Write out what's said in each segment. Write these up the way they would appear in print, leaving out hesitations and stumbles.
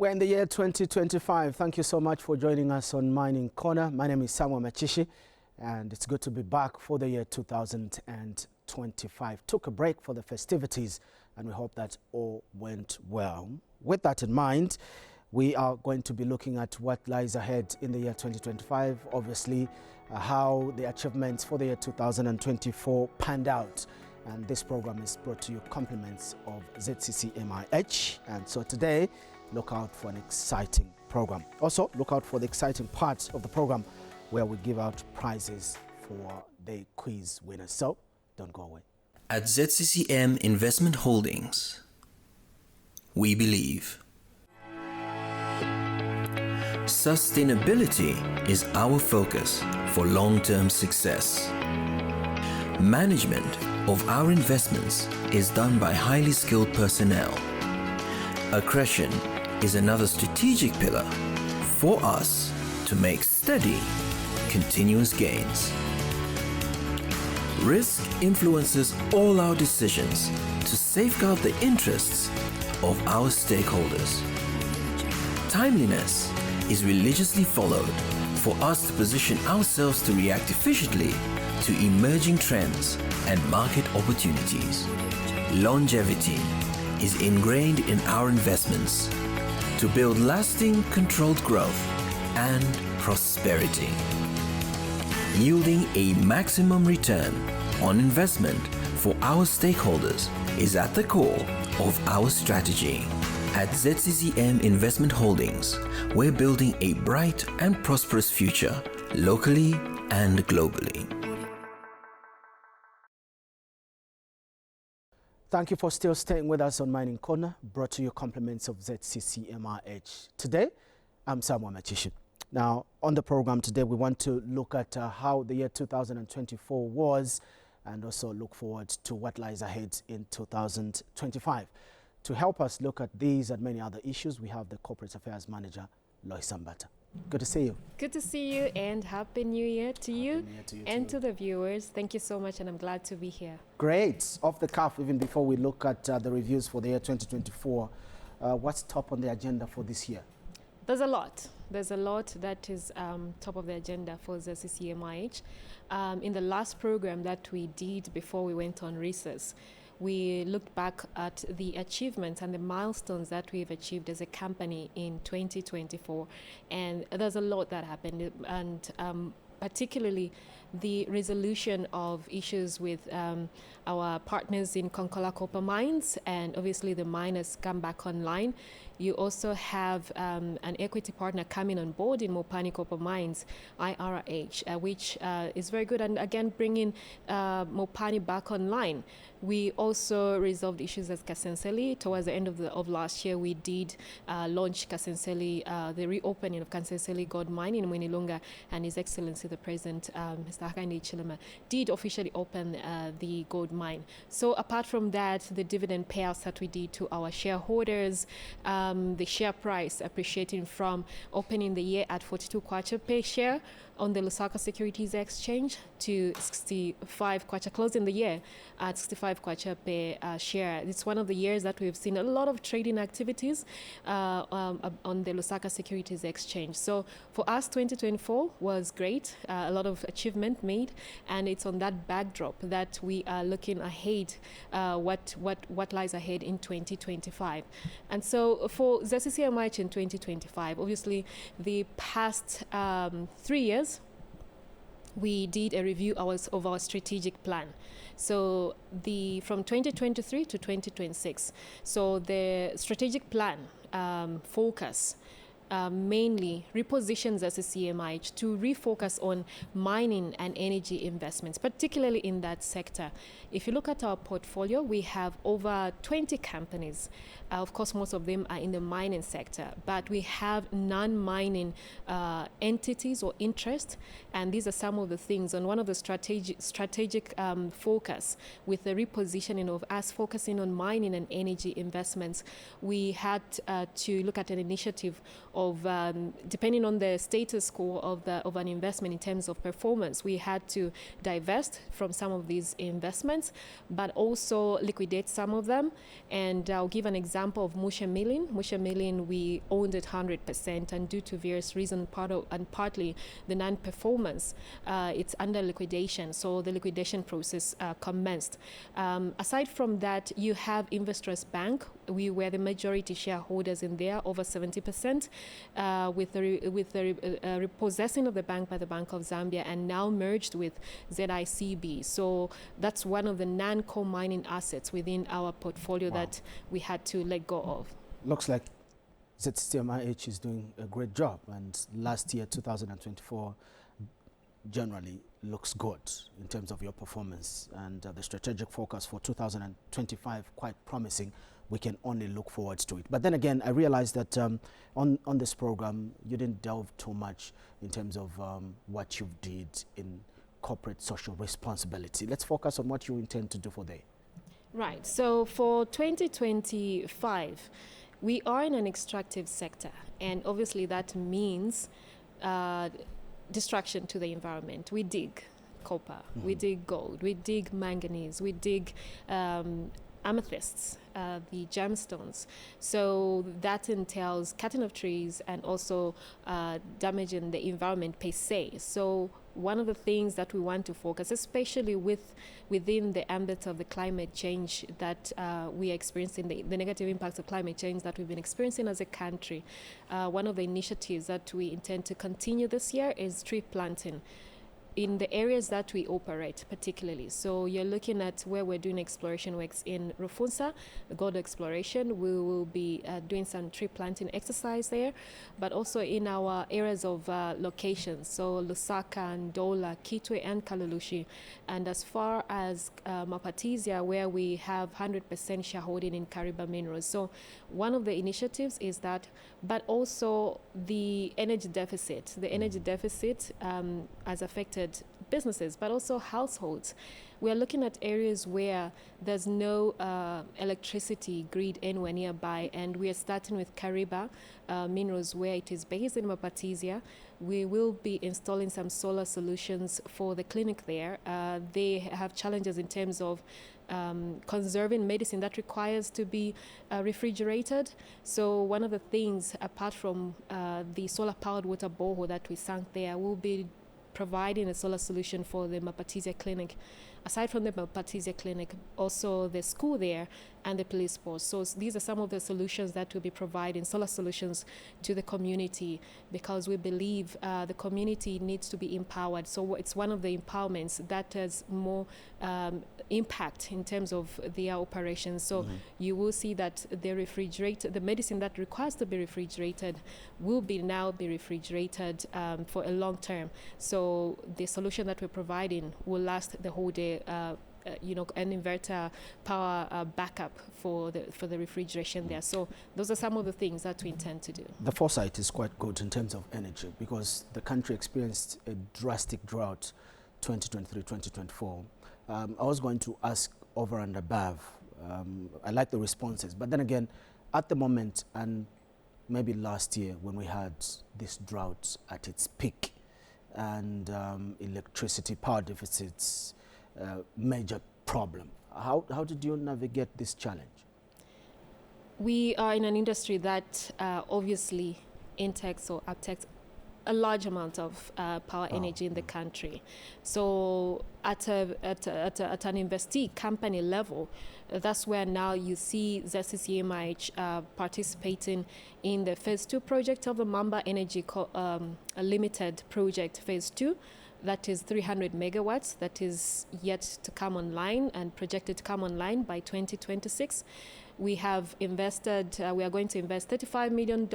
We're in the year 2025. Thank you so much for joining us on Mining Corner. My name is Samuel Machishi, and it's good to be back for the year 2025. Took a break for the festivities, and we hope that all went well. With that in mind, we are going to be looking at what lies ahead in the year 2025. Obviously, how the achievements for the year 2024 panned out. And this program is brought to you compliments of ZCCM-IH. And so today, look out for an exciting program. Also, look out for the exciting part of the program where we give out prizes for the quiz winners. So, don't go away. At ZCCM Investment Holdings, we believe sustainability is our focus for long-term success. Management of our investments is done by highly skilled personnel. Accretion is another strategic pillar for us to make steady, continuous gains. Risk influences all our decisions to safeguard the interests of our stakeholders. Timeliness is religiously followed for us to position ourselves to react efficiently to emerging trends and market opportunities. Longevity is ingrained in our investments to build lasting, controlled growth and prosperity. Yielding a maximum return on investment for our stakeholders is at the core of our strategy. At ZCCM Investment Holdings, we're building a bright and prosperous future locally and globally. Thank you for still staying with us on Mining Corner, brought to you compliments of ZCCM-IH. Today, I'm Samuel Machishi. Now, on the program today, we want to look at how the year 2024 was and also look forward to what lies ahead in 2025. To help us look at these and many other issues, we have the Corporate Affairs Manager, Lois Ambata. Good to see you. Good to see you, and Happy New Year to you and to the viewers. Thank you so much, and I'm glad to be here. Great. Off the cuff, even before we look at the reviews for the year 2024, what's top on the agenda for this year? There's a lot. There's a lot that is top of the agenda for the ZCCM-IH. In the last program that we did before we went on recess, we looked back at the achievements and the milestones that we've achieved as a company in 2024. And there's a lot that happened, and particularly the resolution of issues with our partners in Konkola Copper Mines, and obviously the mine has come back online. You also have an equity partner coming on board in Mopani Copper Mines, IRH, which is very good, and again bringing Mopani back online. We also resolved issues at Kasenseli. Towards the end of last year, we did launch Kasenseli, the reopening of Kasenseli Gold Mine in Mwinilunga, and His Excellency the President, Mr. Hakainde Hichilema, did officially open the gold mine. So apart from that, the dividend payouts that we did to our shareholders, the share price appreciating from opening the year at 42 kwacha per share on the Lusaka Securities Exchange to 65 kwacha, closing the year at 65 kwacha per share. It's one of the years that we've seen a lot of trading activities on the Lusaka Securities Exchange. So for us, 2024 was great, a lot of achievement made, and it's on that backdrop that we are looking ahead, what lies ahead in 2025. And so for ZCCM-IH in 2025, obviously the past 3 years, we did a review of our strategic plan. So from 2023 to 2026. So the strategic plan focus mainly repositions ZCCM-IH to refocus on mining and energy investments, particularly in that sector. If you look at our portfolio, we have over 20 companies. Of course, most of them are in the mining sector, but we have non-mining entities or interest, and these are some of the things. On one of the strategic focus with the repositioning of us focusing on mining and energy investments, we had to look at an initiative depending on the status quo of an investment in terms of performance, we had to divest from some of these investments, but also liquidate some of them. And I'll give an example of Musha Milling. Musha Milling, we owned it 100%, and due to various reasons, partly the non-performance, it's under liquidation. So the liquidation process commenced. Aside from that, you have Investors Bank. We were the majority shareholders in there, over 70%, with the repossessing of the bank by the Bank of Zambia, and now merged with ZICB. So that's one of the non-coal mining assets within our portfolio that we had to let go of. Looks like ZCCM-IH is doing a great job, and last year, 2024, generally looks good in terms of your performance, and the strategic focus for 2025 quite promising. We can only look forward to it. But then again, I realized that on this program, you didn't delve too much in terms of what you did in corporate social responsibility. Let's focus on what you intend to do for there. Right. So for 2025, we are in an extractive sector, and obviously that means destruction to the environment. We dig copper, we dig gold, we dig manganese, we dig amethysts, the gemstones. So that entails cutting of trees and also damaging the environment per se. So one of the things that we want to focus, especially within the ambit of the climate change that we are experiencing, the negative impacts of climate change that we've been experiencing as a country, one of the initiatives that we intend to continue this year is tree planting in the areas that we operate particularly. So you're looking at where we're doing exploration works in Rufunsa, the gold exploration. We will be doing some tree planting exercise there, but also in our areas of locations, so Lusaka, Ndola, Kitwe, and Kalulushi. And as far as Mapatizia, where we have 100% shareholding in Kariba Minerals. So one of the initiatives is that, but also the energy deficit. The energy deficit has affected businesses, but also households. We are looking at areas where there's no electricity grid anywhere nearby, and we are starting with Kariba Minerals, where it is based in Mapatizia. We will be installing some solar solutions for the clinic there. They have challenges in terms of conserving medicine that requires to be refrigerated. So one of the things, apart from the solar-powered water borehole that we sunk there, will be providing a solar solution for the Mapatizia clinic. Aside from the Mapatizia clinic, also the school there and the police post. So these are some of the solutions that will be providing, solar solutions to the community, because we believe the community needs to be empowered. So it's one of the empowerments that has more impact in terms of their operations. So you will see that the medicine that requires to be refrigerated will now be refrigerated for a long term. So the solution that we're providing will last the whole day. An inverter power backup for the refrigeration there. So those are some of the things that we intend to do. The foresight is quite good in terms of energy, because the country experienced a drastic drought 2023-2024. I was going to ask over and above. I like the responses, but then again, at the moment, and maybe last year when we had this drought at its peak, and electricity power deficits, major problem. How did you navigate this challenge? We are in an industry that obviously intakes or uptakes a large amount of power energy in the country. So at an investee company level, that's where now you see ZCCM-IH participating in the phase 2 project of the Mamba Energy Limited project, phase 2. That is 300 megawatts, that is yet to come online and projected to come online by 2026. We have invested, we are going to invest $35 million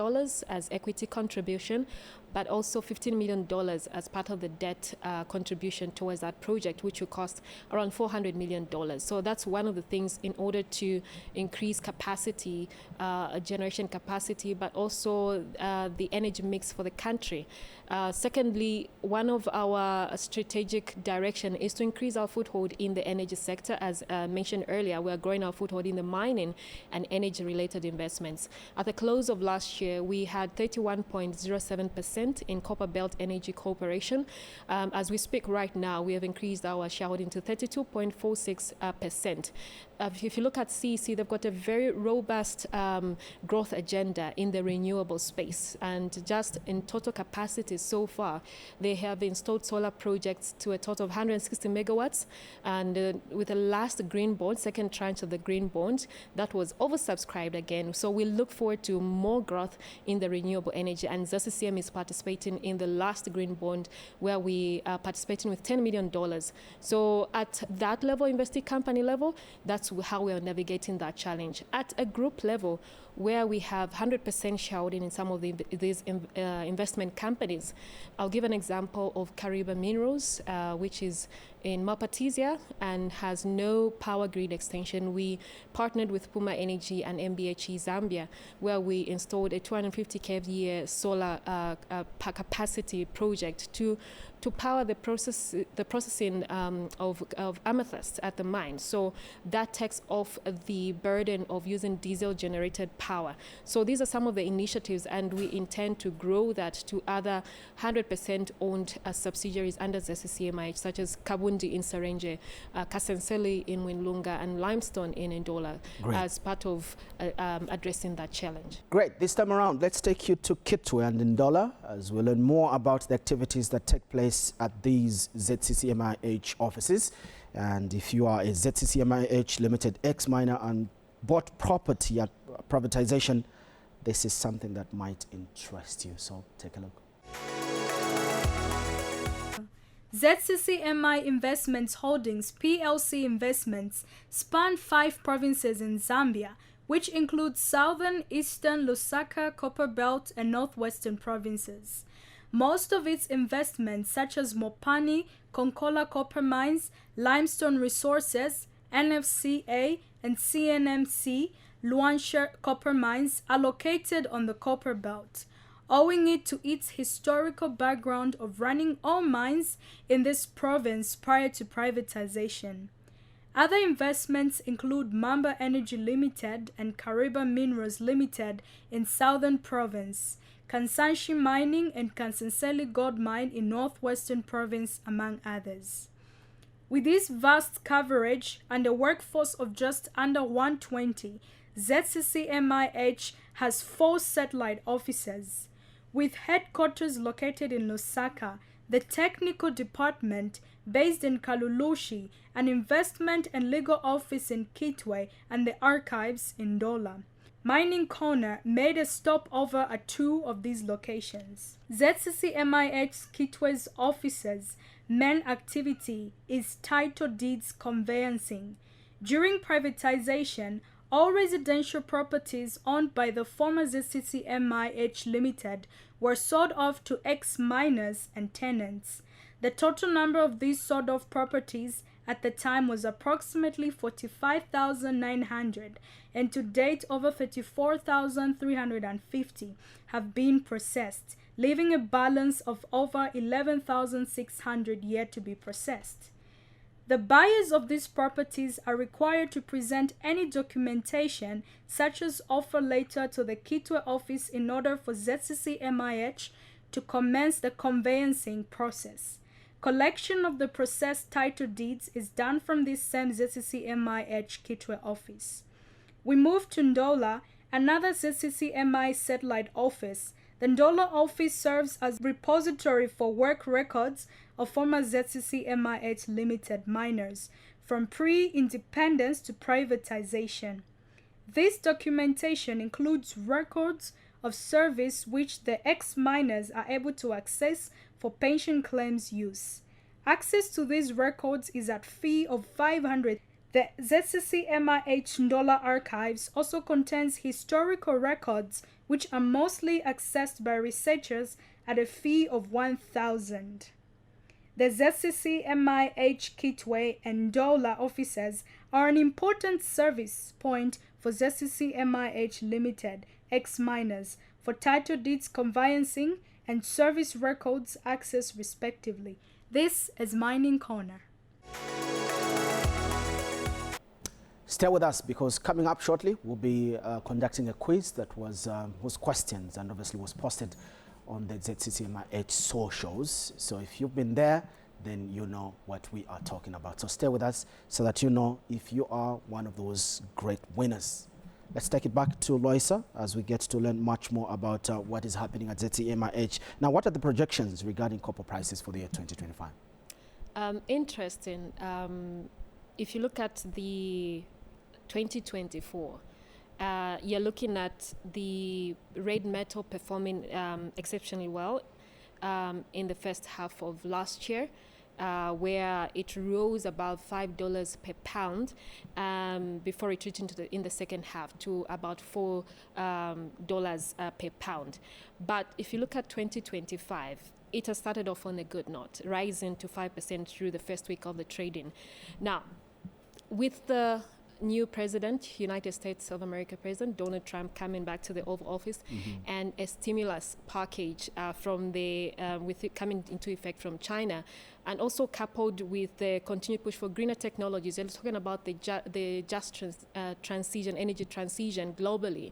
as equity contribution, but also $15 million as part of the debt contribution towards that project, which will cost around $400 million. So that's one of the things in order to increase capacity, generation capacity, but also the energy mix for the country. Secondly, one of our strategic direction is to increase our foothold in the energy sector. As mentioned earlier, we are growing our foothold in the mining and energy-related investments. At the close of last year, we had 31.07% in Copper Belt Energy Corporation. As we speak right now, we have increased our shareholding to 32.46%. If you look at CEC, they've got a very robust growth agenda in the renewable space. And just in total capacity so far, they have installed solar projects to a total of 160 megawatts. And with the last green bond, second tranche of the green bond, that was oversubscribed again. So we look forward to more growth in the renewable energy. And ZCCM is participating in the last green bond, where we are participating with $10 million. So at that level, investing company level, that's how we are navigating that challenge. At a group level, where we have 100% shareholding in some of these investment companies. I'll give an example of Kariba Minerals, which is in Mapatizia and has no power grid extension. We partnered with Puma Energy and MBHE Zambia, where we installed a 250 kVA solar capacity project to power the processing of amethyst at the mine. So that takes off the burden of using diesel-generated power. So these are some of the initiatives, and we intend to grow that to other 100% owned subsidiaries under ZCCM-IH, such as Kabundi in Sarenje, Kasenseli in Winlunga, and Limestone in Ndola, as part of addressing that challenge. Great. This time around, let's take you to Kitwe and Ndola as we learn more about the activities that take place at these ZCCM-IH offices. And if you are a ZCCM-IH Limited ex-miner and bought property at privatization, this is something that might interest you. So take a look. ZCCM-I Investments Holdings PLC investments span 5 provinces in Zambia, which include southern, eastern, Lusaka, Copperbelt, and northwestern provinces. Most of its investments, such as Mopani, Konkola Copper Mines, Limestone Resources, NFCA, and CNMC, Luanshire Copper Mines, are located on the Copper Belt, owing it to its historical background of running all mines in this province prior to privatization. Other investments include Mamba Energy Limited and Kariba Minerals Limited in Southern Province, Kansanshi Mining and Kansenseli Gold Mine in Northwestern Province, among others. With this vast coverage and a workforce of just under 120, ZCCM-IH has 4 satellite offices. With headquarters located in Lusaka, the technical department based in Kalulushi, an investment and legal office in Kitwe, and the archives in Ndola. Mining Corner made a stopover at 2 of these locations. ZCCM-IH Kitwe's offices' main activity is title deeds conveyancing. During privatization, all residential properties owned by the former ZCCM-IH Limited were sold off to ex-miners and tenants. The total number of these sold-off properties at the time was approximately 45,900, and to date over 34,350 have been processed, leaving a balance of over 11,600 yet to be processed. The buyers of these properties are required to present any documentation, such as offer letter, to the Kitwe office in order for ZCCM-IH to commence the conveyancing process. Collection of the processed title deeds is done from this same ZCCM-IH Kitwe office. We move to Ndola, another ZCCM-I satellite office. The Ndola office serves as repository for work records of former ZCCM-IH Limited miners from pre-independence to privatization. This documentation includes records of service which the ex-miners are able to access for pension claims use. Access to these records is at fee of 500. The ZCCM-IH Ndola archives also contains historical records which are mostly accessed by researchers at a fee of 1,000. The ZCCM-IH Kitwe and Dola officers are an important service point for ZCCM-IH Limited ex-miners for title deeds conveyancing and service records access respectively. This is Mining Corner. Stay with us, because coming up shortly we'll be conducting a quiz that was whose questions and obviously was posted on the ZCCM-IH socials. So if you've been there, then you know what we are talking about. So stay with us so that you know if you are one of those great winners. Let's take it back to Loisa as we get to learn much more about what is happening at ZCCM-IH. Now, what are the projections regarding copper prices for the year 2025? Interesting. If you look at the 2024, you're looking at the red metal performing exceptionally well in the first half of last year, where it rose about $5 per pound before retreating in the second half to about $4 per pound. But if you look at 2025, it has started off on a good note, rising to 5% through the first week of the trading. Now, with the new president, United States of America President Donald Trump coming back to the Oval Office, and a stimulus package from the with it coming into effect from China, and also coupled with the continued push for greener technologies, and talking about the just transition, energy transition globally.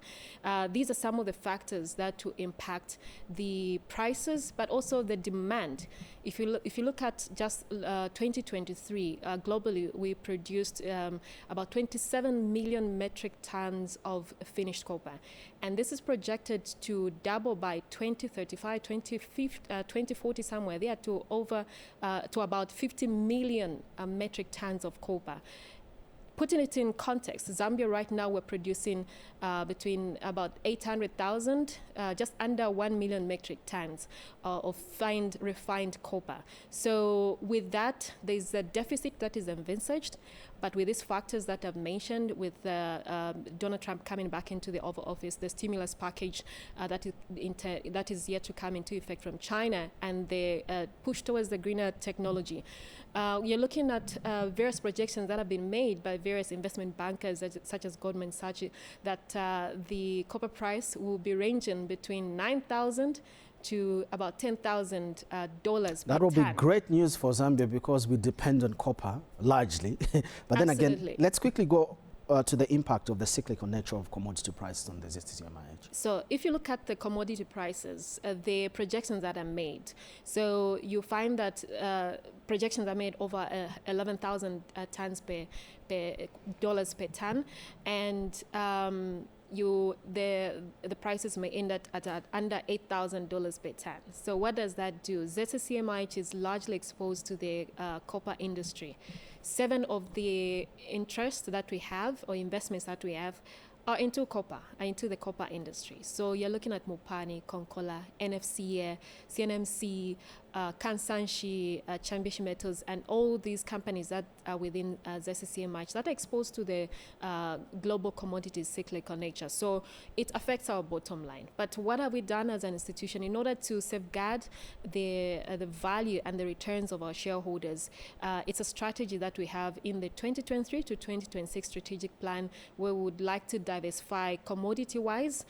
These are some of the factors that will impact the prices, but also the demand. If you look at just 2023, globally, we produced about 27 million metric tons of finished copper. And this is projected to double by 2035, 2040 somewhere there to about 50 million metric tons of copper. Putting it in context, Zambia right now we're producing between about 800,000, just under 1 million metric tons of refined copper. So with that, there's a deficit that is envisaged, but with these factors that I've mentioned, with Donald Trump coming back into the Oval Office, the stimulus package that is yet to come into effect from China, and the push towards the greener technology, you're looking at various projections that have been made by various investment bankers, such as Goldman Sachs, that the copper price will be ranging between $9,000 to about $10,000 per ton. That will be great news for Zambia, because we depend on copper largely. But then again, let's quickly go to the impact of the cyclical nature of commodity prices on the ZCCM-IH. So if you look at the commodity prices, the projections that are made, so you find that projections are made over 11,000 tons per dollars per ton, and the prices may end at under $8,000 per ton. So what does that do? ZCCM-IH is largely exposed to the copper industry. 7 of the interests that we have, or investments that we have, are into the copper industry. So you're looking at Mopani, Konkola, NFCA, CNMC, Kansanshi, Chambishi Metals, and all these companies that are within ZCCM-IH that are exposed to the global commodities cyclical nature. So it affects our bottom line. But what have we done as an institution in order to safeguard the value and the returns of our shareholders? It's a strategy that we have in the 2023 to 2026 strategic plan, where we would like to diversify commodity-wise,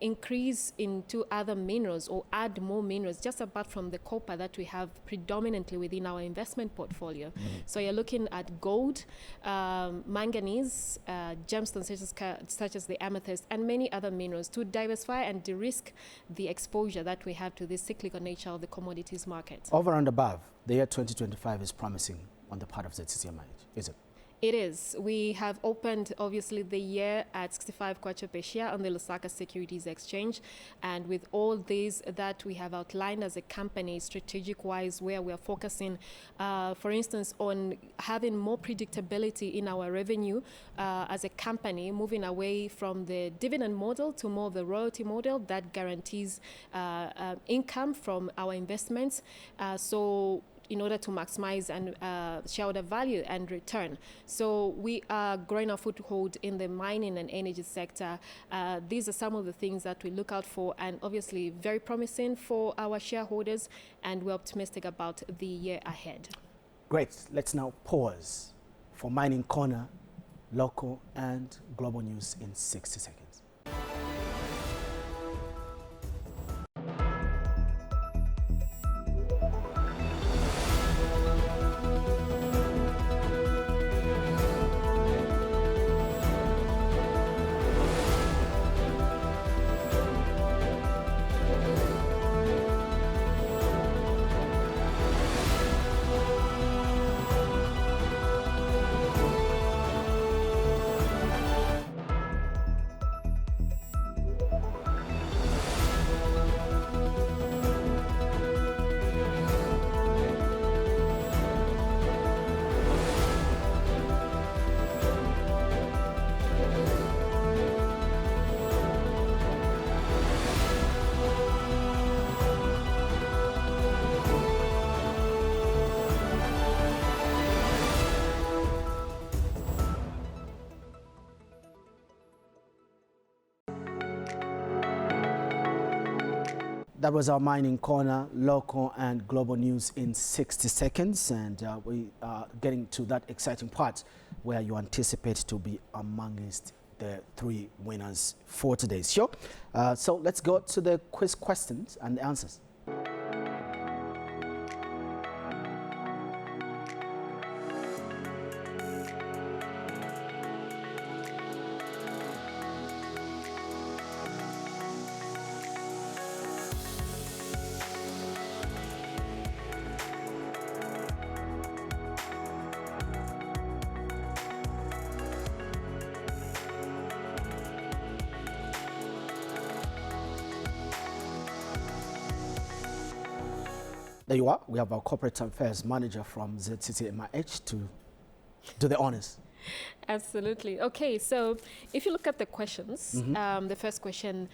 increase into other minerals, or add more minerals, just apart from the copper that we have predominantly within our investment portfolio. So you're looking at gold, manganese, gemstones such as the amethyst, and many other minerals to diversify and de-risk the exposure that we have to the cyclical nature of the commodities market. Over and above, the year 2025 is promising on the part of ZCCM-IH, is it? It is. We have opened, obviously, the year at 65 kwacha per share on the Lusaka Securities Exchange. And with all these that we have outlined as a company, strategic-wise, where we are focusing, for instance, on having more predictability in our revenue as a company, moving away from the dividend model to more of the royalty model that guarantees income from our investments. So in order to maximize and shareholder value and return. So we are growing our foothold in the mining and energy sector. These are some of the things that we look out for, and obviously very promising for our shareholders, and we're optimistic about the year ahead. Great. Let's now pause for Mining Corner, local and global news in 60 seconds. That was our Mining Corner, local and global news in 60 seconds. And we are getting to that exciting part where you anticipate to be amongst the 3 winners for today's show. So let's go to the quiz questions and answers. There you are. We have our corporate affairs manager from ZCCM-IH to do the honors. Absolutely. Okay, so if you look at the questions, the first question,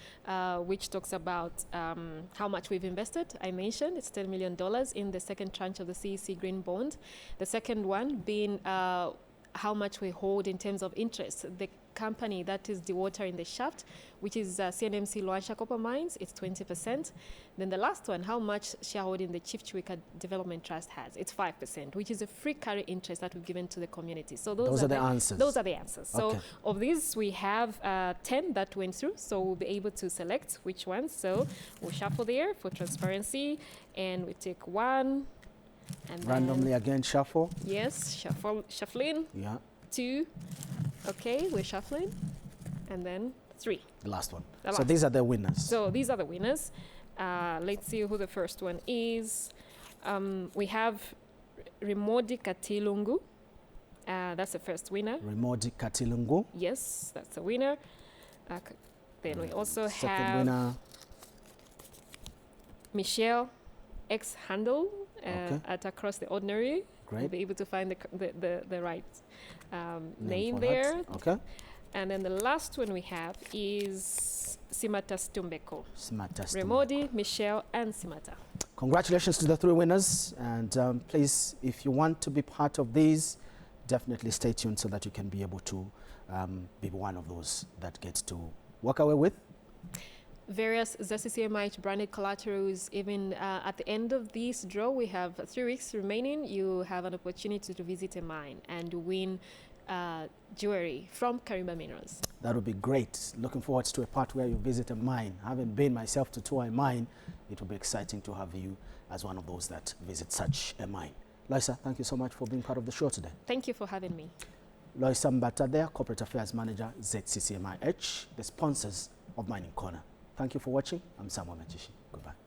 which talks about how much we've invested, I mentioned it's $10 million in the second tranche of the CEC Green Bond. The second one being how much we hold in terms of interest. The company that is dewatering the shaft, which is CNMC Luansha Copper Mines, it's 20%. Then the last one, how much shareholding the Chief Chwika Development Trust has, it's 5%, which is a free carry interest that we've given to the community. So those are the answers. Those are the answers. Okay. So of these, we have 10 that went through, so we'll be able to select which ones. So we'll shuffle there for transparency, and we take one. And randomly again shuffle. Yes, shuffling. Yeah. 2. Okay, we're shuffling. And then 3. The last one. The so these are the winners. So these are the winners. Let's see who the first one is. We have Rimodi Katilungu. That's the first winner. Rimodi Katilungu. Yes, that's the winner. Then we also second have winner. Michelle X Handel Okay. at Across the Ordinary. Great. We'll be able to find the right name for there. that. Okay. And then the last one we have is Simata Stumbeko. Simata Stumbeko. Remodi, Michelle, and Simata. Congratulations to the 3 winners. And please, if you want to be part of these, definitely stay tuned so that you can be able to be one of those that gets to walk away with various ZCCM-IH branded collaterals. Even at the end of this draw, we have 3 weeks remaining. You have an opportunity to visit a mine and win jewelry from Karimba Minerals. That would be great. Looking forward to a part where you visit a mine. Having been myself to tour a mine, it will be exciting to have you as one of those that visit such a mine. Loisa, thank you so much for being part of the show today. Thank you for having me. Loisa Mbata there, Corporate Affairs Manager, ZCCM-IH, the sponsors of Mining Corner. Thank you for watching. I'm Samuel Machishi. Goodbye.